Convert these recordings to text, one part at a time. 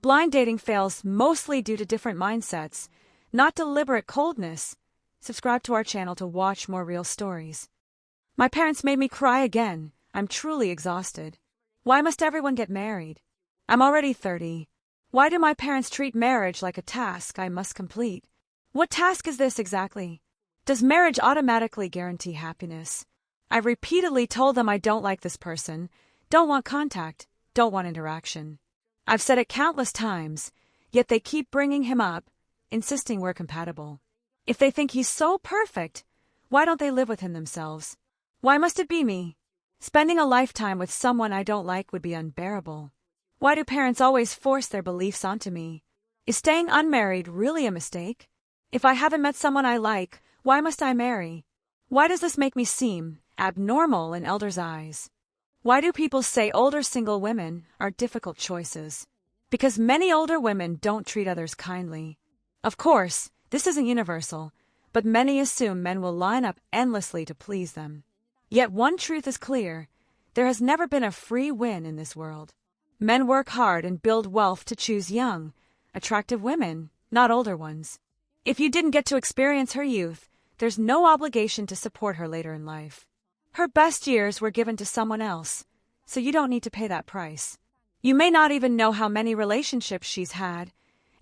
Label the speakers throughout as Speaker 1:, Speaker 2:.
Speaker 1: Blind dating fails mostly due to different mindsets, not deliberate coldness. Subscribe to our channel to watch more real stories. My parents made me cry again. I'm truly exhausted. Why must everyone get married? I'm already 30. Why do my parents treat marriage like a task I must complete? What task is this exactly? Does marriage automatically guarantee happiness? I've repeatedly told them I don't like this person, don't want contact, don't want interaction. I've said it countless times, yet they keep bringing him up, insisting we're compatible. If they think he's so perfect, why don't they live with him themselves? Why must it be me? Spending a lifetime with someone I don't like would be unbearable. Why do parents always force their beliefs onto me? Is staying unmarried really a mistake? If I haven't met someone I like, why must I marry? Why does this make me seem abnormal in elders' eyes? Why do people say older single women are difficult choices? Because many older women don't treat others kindly. Of course, this isn't universal, but many assume men will line up endlessly to please them. Yet one truth is clear: there has never been a free win in this world. Men work hard and build wealth to choose young, attractive women, not older ones. If you didn't get to experience her youth, there's no obligation to support her later in life. Her best years were given to someone else, so you don't need to pay that price. You may not even know how many relationships she's had,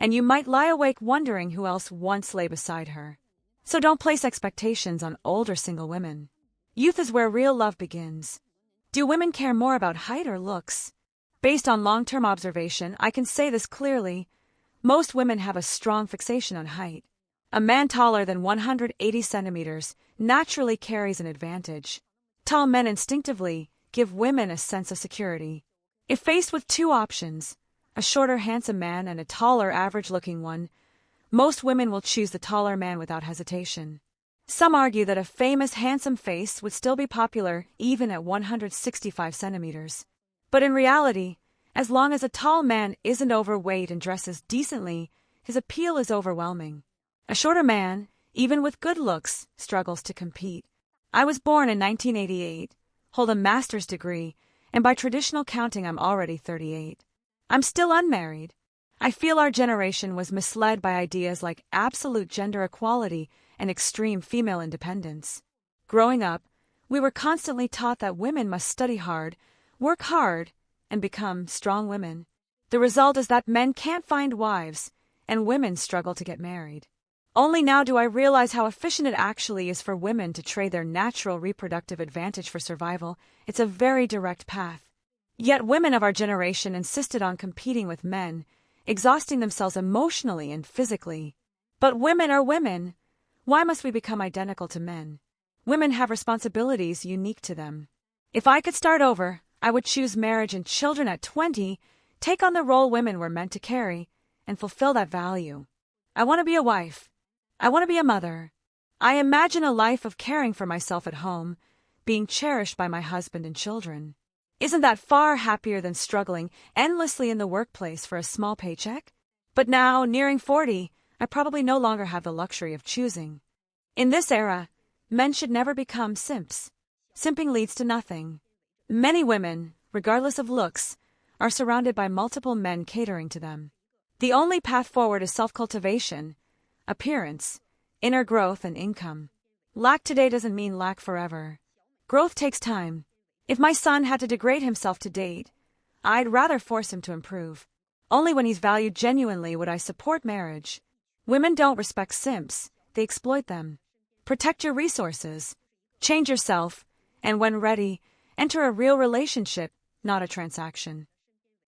Speaker 1: and you might lie awake wondering who else once lay beside her. So don't place expectations on older single women. Youth is where real love begins. Do women care more about height or looks? Based on long-term observation, I can say this clearly: most women have a strong fixation on height. A man taller than 180 centimeters naturally carries an advantage. Tall men instinctively give women a sense of security. If faced with two options, a shorter handsome man and a taller average-looking one, most women will choose the taller man without hesitation. Some argue that a famous handsome face would still be popular even at 165 centimeters. But in reality, as long as a tall man isn't overweight and dresses decently, his appeal is overwhelming. A shorter man, even with good looks, struggles to compete. I was born in 1988, hold a master's degree, and by traditional counting I'm already 38. I'm still unmarried. I feel our generation was misled by ideas like absolute gender equality and extreme female independence. Growing up, we were constantly taught that women must study hard, work hard, and become strong women. The result is that men can't find wives, and women struggle to get married. Only now do I realize how efficient it actually is for women to trade their natural reproductive advantage for survival. It's a very direct path. Yet women of our generation insisted on competing with men, exhausting themselves emotionally and physically. But women are women. Why must we become identical to men? Women have responsibilities unique to them. If I could start over, I would choose marriage and children at 20, take on the role women were meant to carry, and fulfill that value. I want to be a wife. I want to be a mother. I imagine a life of caring for myself at home, being cherished by my husband and children. Isn't that far happier than struggling endlessly in the workplace for a small paycheck? But now, nearing 40, I probably no longer have the luxury of choosing. In this era, men should never become simps. Simping leads to nothing. Many women, regardless of looks, are surrounded by multiple men catering to them. The only path forward is self-cultivation, appearance, inner growth, and income. Lack today doesn't mean lack forever. Growth takes time. If my son had to degrade himself to date, I'd rather force him to improve. Only when he's valued genuinely would I support marriage. Women don't respect simps, they exploit them. Protect your resources. Change yourself, and when ready, enter a real relationship, not a transaction.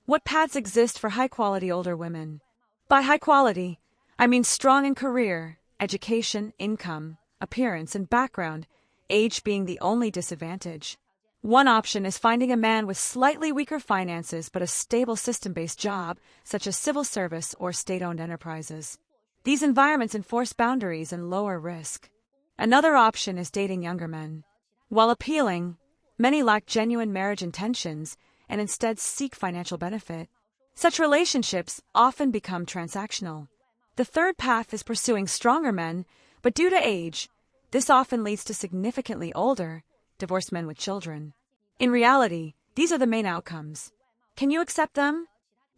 Speaker 1: What paths exist for high-quality older women? By high quality, I mean strong in career, education, income, appearance, and background, age being the only disadvantage. One option is finding a man with slightly weaker finances but a stable system-based job, such as civil service or state-owned enterprises. These environments enforce boundaries and lower risk. Another option is dating younger men. While appealing, many lack genuine marriage intentions and instead seek financial benefit. Such relationships often become transactional. The third path is pursuing stronger men, but due to age, this often leads to significantly older, divorced men with children. In reality, these are the main outcomes. Can you accept them?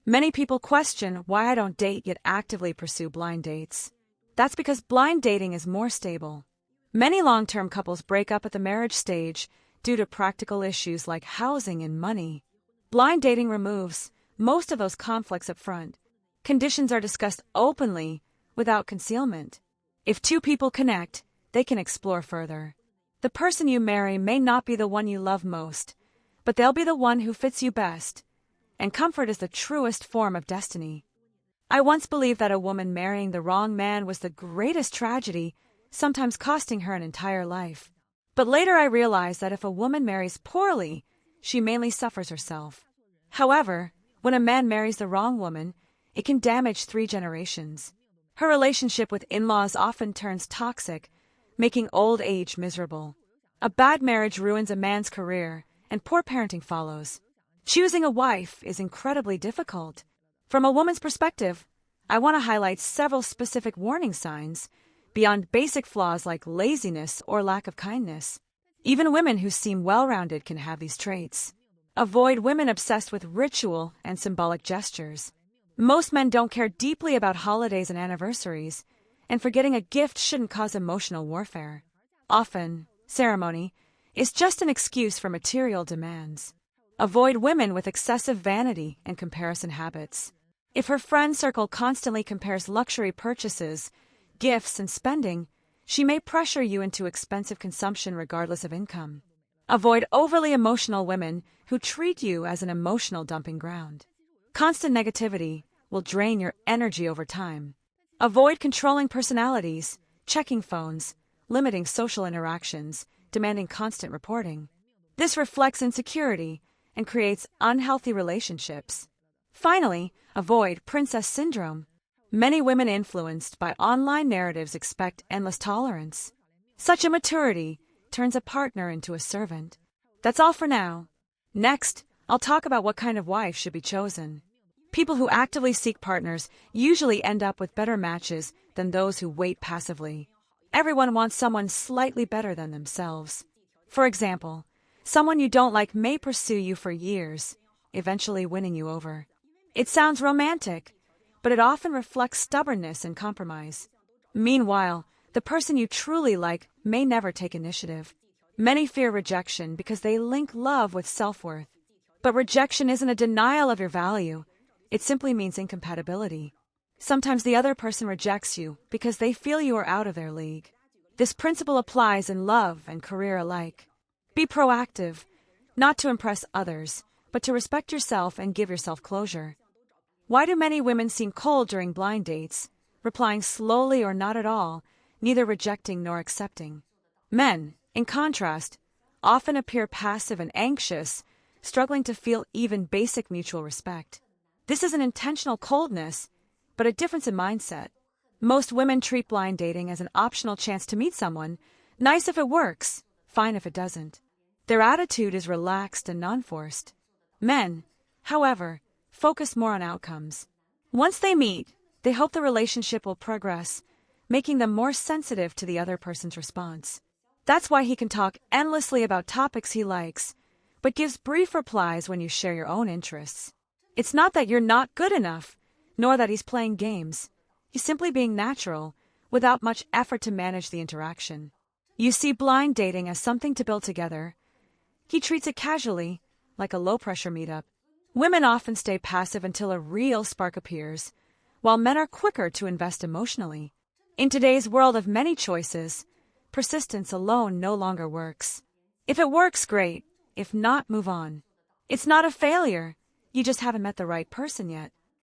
Speaker 1: Many people question why I don't date yet actively pursue blind dates. That's because blind dating is more stable. Many long-term couples break up at the marriage stage due to practical issues like housing and money. Blind dating removes most of those conflicts up front. Conditions are discussed openly without concealment. If two people connect, they can explore further. The person you marry may not be the one you love most, but they'll be the one who fits you best. And comfort is the truest form of destiny. I once believed that a woman marrying the wrong man was the greatest tragedy, sometimes costing her an entire life. But later I realized that if a woman marries poorly, she mainly suffers herself. However, when a man marries the wrong woman, it can damage 3 generations. Her relationship with in-laws often turns toxic, making old age miserable. A bad marriage ruins a man's career, and poor parenting follows. Choosing a wife is incredibly difficult. From a woman's perspective, I want to highlight several specific warning signs beyond basic flaws like laziness or lack of kindness. Even women who seem well-rounded can have these traits. Avoid women obsessed with ritual and symbolic gestures. Most men don't care deeply about holidays and anniversaries, and forgetting a gift shouldn't cause emotional warfare. Often, ceremony is just an excuse for material demands. Avoid women with excessive vanity and comparison habits. If her friend circle constantly compares luxury purchases, gifts, and spending, she may pressure you into expensive consumption regardless of income. Avoid overly emotional women who treat you as an emotional dumping ground. Constant negativity will drain your energy over time. Avoid controlling personalities, checking phones, limiting social interactions, demanding constant reporting. This reflects insecurity and creates unhealthy relationships. Finally, avoid princess syndrome. Many women influenced by online narratives expect endless tolerance. Such immaturity turns a partner into a servant. That's all for now. Next, I'll talk about what kind of wife should be chosen. People who actively seek partners usually end up with better matches than those who wait passively. Everyone wants someone slightly better than themselves. For example, someone you don't like may pursue you for years, eventually winning you over. It sounds romantic, but it often reflects stubbornness and compromise. Meanwhile, the person you truly like may never take initiative. Many fear rejection because they link love with self-worth. But rejection isn't a denial of your value. It simply means incompatibility. Sometimes the other person rejects you because they feel you are out of their league. This principle applies in love and career alike. Be proactive, not to impress others, but to respect yourself and give yourself closure. Why do many women seem cold during blind dates, replying slowly or not at all, neither rejecting nor accepting? Men, in contrast, often appear passive and anxious, struggling to feel even basic mutual respect. This isn't intentional coldness, but a difference in mindset. Most women treat blind dating as an optional chance to meet someone, nice if it works, fine if it doesn't. Their attitude is relaxed and non-forced. Men, however, focus more on outcomes. Once they meet, they hope the relationship will progress, making them more sensitive to the other person's response. That's why he can talk endlessly about topics he likes, but gives brief replies when you share your own interests. It's not that you're not good enough, nor that he's playing games. He's simply being natural, without much effort to manage the interaction. You see blind dating as something to build together. He treats it casually, like a low-pressure meetup. Women often stay passive until a real spark appears, while men are quicker to invest emotionally. In today's world of many choices, persistence alone no longer works. If it works, great. If not, move on. It's not a failure. You just haven't met the right person yet.